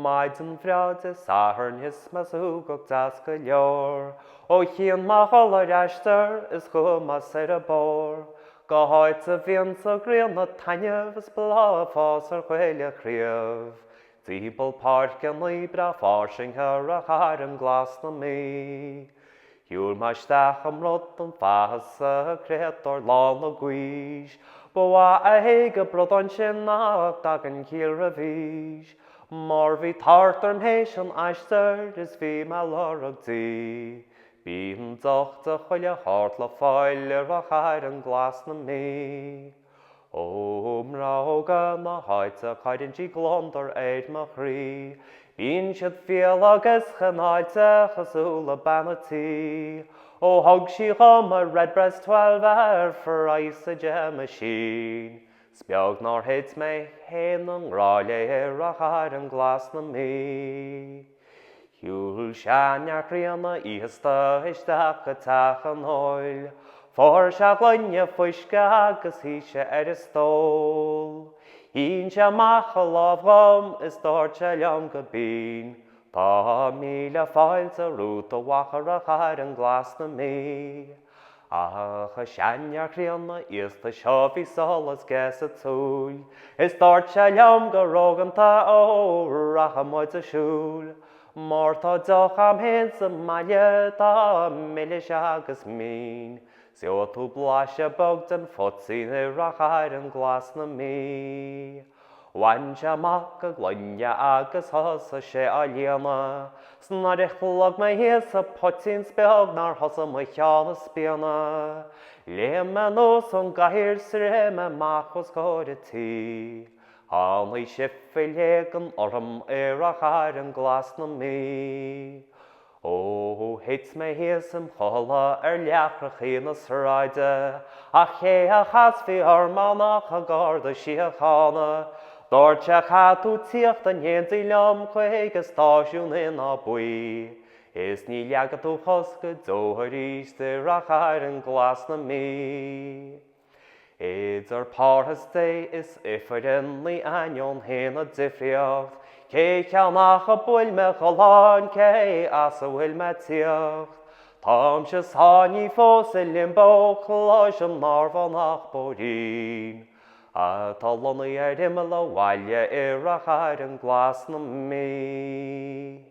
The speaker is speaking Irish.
Maid an bhreaide sathar is mas húgach das go leor, ó chian má chola reistear is chumas ar a bór. Go háit a bhíon sa gríon na taineh is blá fás ar chuile chríomh. Díbal páirc an libra fársing ar a char an glas na mí. Hiúr maisteach am rud an fahas a créator lá na gwís, Bwa a héige brod an sin nach dag an cíl a vís. Mar bhí tart arm héis an aisteir is bhí me lorag dí. Bí an docht a chuile hart le fáil ar a chair an glas na mí. Ó mrága na háit a chairin tí glondar éid ma chrí. Bín siad fial agus chanáilte chasúla banatí. Ó hog sí chum a Redbreast 12 ar for ice a gem machine. Spiog nor hits me hen an ráile ar a chair an glas na mí. Hiúil seanneach rianna íhasta isteach a teach an oil. For se glunne fuisce agus híse ar is stól. Hín se mach a lábham is dárte leam go bín. Tá míle fáilte rút a wachar a chair an glas na mí. Ach a seanneach rianna ísta seo bhí solas ges a túil. Is dárte leam go róganta ó racha muid a siúil. Mar tá doch am hen sa maile tá milliis agus mín. Seo tú blaise bogd an fotsaí ar a chair an glas na mí. Wainse amach a glunne agus thosa sé a léana. Sna richlag me héas a potín speag nar thosa mu cheanna spiana. Léime nós an gahir sire me machos góirití. Hanlí sifil héag an orm ar a chair an glas na mí. Ó hits me héas am chola ar leachrach chéna sráide. A ché a chas fi armánach a garda si a chána. Dórte chatú tíocht an héntaí leam chuige stáisiún in á buí. Is ní leagad tú chosca dótharíos ar a chair an glas na mí. Idir párthas dé is ifrin lí aion héna difriocht. Cé ceannach a buil me choláin cé as a bhfuil me tíocht. Tám se sáinní fós i limbo chláis an nármhanach borín. A tá lona ar imime le bhaile ar a chair an glas na mí.